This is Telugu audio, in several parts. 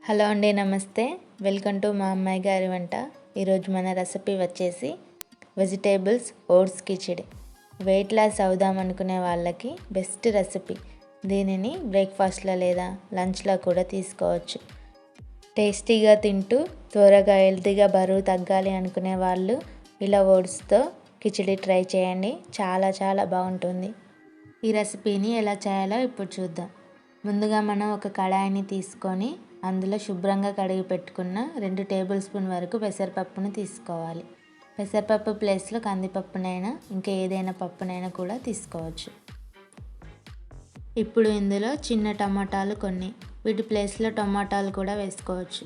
హలో అండి, నమస్తే. వెల్కమ్ టు మా అమ్మాయి గారి వంట. ఈరోజు మన రెసిపీ వచ్చేసి vegetables oats khichdi. Weight loss అవుదాం అనుకునే వాళ్ళకి బెస్ట్ రెసిపీ. దీనిని బ్రేక్ఫాస్ట్లో లేదా లంచ్లో కూడా తీసుకోవచ్చు. టేస్టీగా తింటూ త్వరగా హెల్తీగా బరువు తగ్గాలి అనుకునే వాళ్ళు ఇలా ఓట్స్తో కిచిడి ట్రై చేయండి. చాలా బాగుంటుంది. ఈ రెసిపీని ఎలా చేయాలో ఇప్పుడు చూద్దాం. ముందుగా మనం ఒక కడాయిని తీసుకొని అందులో శుభ్రంగా కడిగి పెట్టుకున్న 2 టేబుల్ స్పూన్ వరకు పెసరపప్పును తీసుకోవాలి. పెసరపప్పు ప్లేస్లో కందిపప్పునైనా ఇంకా ఏదైనా పప్పునైనా కూడా తీసుకోవచ్చు. ఇప్పుడు ఇందులో చిన్న టమాటాలు కొన్ని, వీటి ప్లేస్లో టమాటాలు కూడా వేసుకోవచ్చు.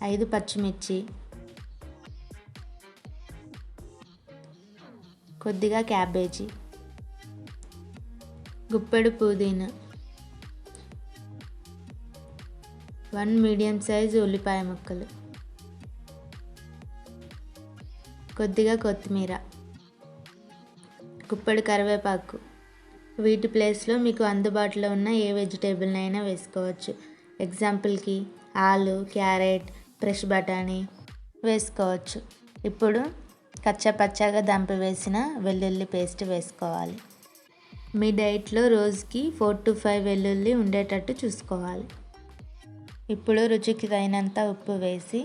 5 పచ్చిమిర్చి, కొద్దిగా క్యాబేజీ, గుప్పెడు పుదీనా, 1 మీడియం సైజు ఉల్లిపాయ ముక్కలు, కొద్దిగా కొత్తిమీర, గుప్పెడు కరివేపాకు. వీటి ప్లేస్లో మీకు అందుబాటులో ఉన్న ఏ వెజిటేబుల్నైనా వేసుకోవచ్చు. ఎగ్జాంపుల్కి ఆలు, క్యారెట్, ఫ్రెష్ బఠానీ వేసుకోవచ్చు. ఇప్పుడు కచ్చాపచ్చాగా దంపి వేసిన వెల్లుల్లి పేస్ట్ వేసుకోవాలి. మీ డైట్లో రోజుకి 4 to 5 వెల్లుల్లి ఉండేటట్టు చూసుకోవాలి. ఇప్పుడు రుచికి తగినంత ఉప్పు వేసి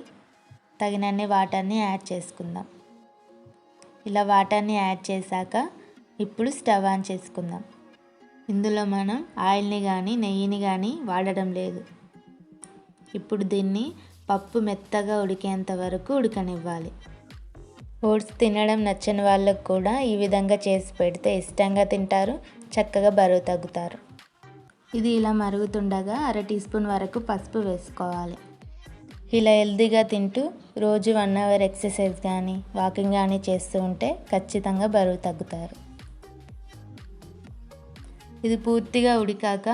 తగినన్ని వాటర్ని యాడ్ చేసుకుందాం. ఇలా వాటర్ని యాడ్ చేశాక ఇప్పుడు స్టవ్ ఆన్ చేసుకుందాం. ఇందులో మనం ఆయిల్ని కానీ నెయ్యిని కానీ వాడడం లేదు. ఇప్పుడు దీన్ని పప్పు మెత్తగా ఉడికేంత వరకు ఉడకనివ్వాలి. ఓట్స్ తినడం నచ్చని వాళ్ళకు కూడా ఈ విధంగా చేసి పెడితే ఇష్టంగా తింటారు, చక్కగా బరువు తగ్గుతారు. ఇది ఇలా మరుగుతుండగా 1/2 టీ స్పూన్ వరకు పసుపు వేసుకోవాలి. ఇలా హెల్తీగా తింటూ రోజు 1 అవర్ ఎక్సర్సైజ్ కానీ వాకింగ్ కానీ చేస్తూ ఉంటే ఖచ్చితంగా బరువు తగ్గుతారు. ఇది పూర్తిగా ఉడికాక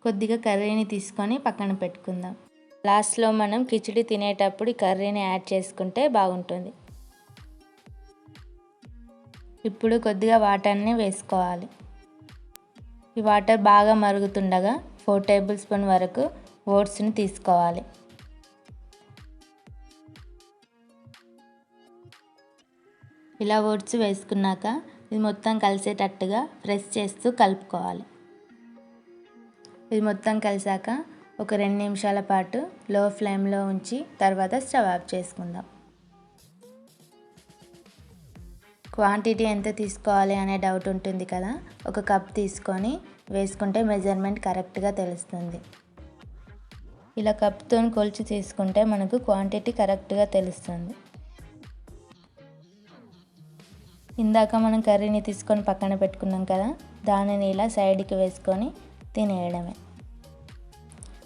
కొద్దిగా కర్రీని తీసుకొని పక్కన పెట్టుకుందాం. లాస్ట్లో మనం కిచిడి తినేటప్పుడు ఈ కర్రీని యాడ్ చేసుకుంటే బాగుంటుంది. ఇప్పుడు కొద్దిగా వాటర్ని వేసుకోవాలి. ఈ వాటర్ బాగా మరుగుతుండగా 4 టేబుల్ స్పూన్ వరకు ఓట్స్ని తీసుకోవాలి. ఇలా ఓట్స్ వేసుకున్నాక ఇది మొత్తం కలిసేటట్టుగా ప్రెస్ చేస్తూ కలుపుకోవాలి. ఇది మొత్తం కలిసాక ఒక 2 నిమిషాల పాటు లో ఫ్లేమ్లో ఉంచి తర్వాత స్టవ్ ఆఫ్ చేసుకుందాం. క్వాంటిటీ ఎంత తీసుకోవాలి అనే డౌట్ ఉంటుంది కదా, 1 కప్ తీసుకొని వేసుకుంటే మెజర్మెంట్ కరెక్ట్గా తెలుస్తుంది. ఇలా కప్తో కొలిచి తీసుకుంటే మనకు క్వాంటిటీ కరెక్ట్గా తెలుస్తుంది. ఇందాక మనం కర్రీని తీసుకొని పక్కన పెట్టుకున్నాం కదా, దానిని ఇలా సైడ్కి వేసుకొని తినేయడమే.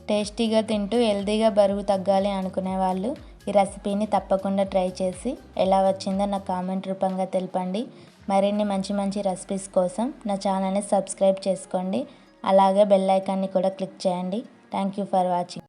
టేస్టీగా తింటూ హెల్తీగా బరువు తగ్గాలి అనుకునే వాళ్ళు ఈ రెసిపీని తప్పకుండా ట్రై చేసి ఎలా వచ్చిందో నాకు కామెంట్ రూపంగా తెలపండి. మరిన్ని మంచి రెసిపీస్ కోసం నా ఛానల్ని సబ్స్క్రైబ్ చేసుకోండి. అలాగే బెల్ ఐకాన్ని కూడా క్లిక్ చేయండి. Thank you for watching.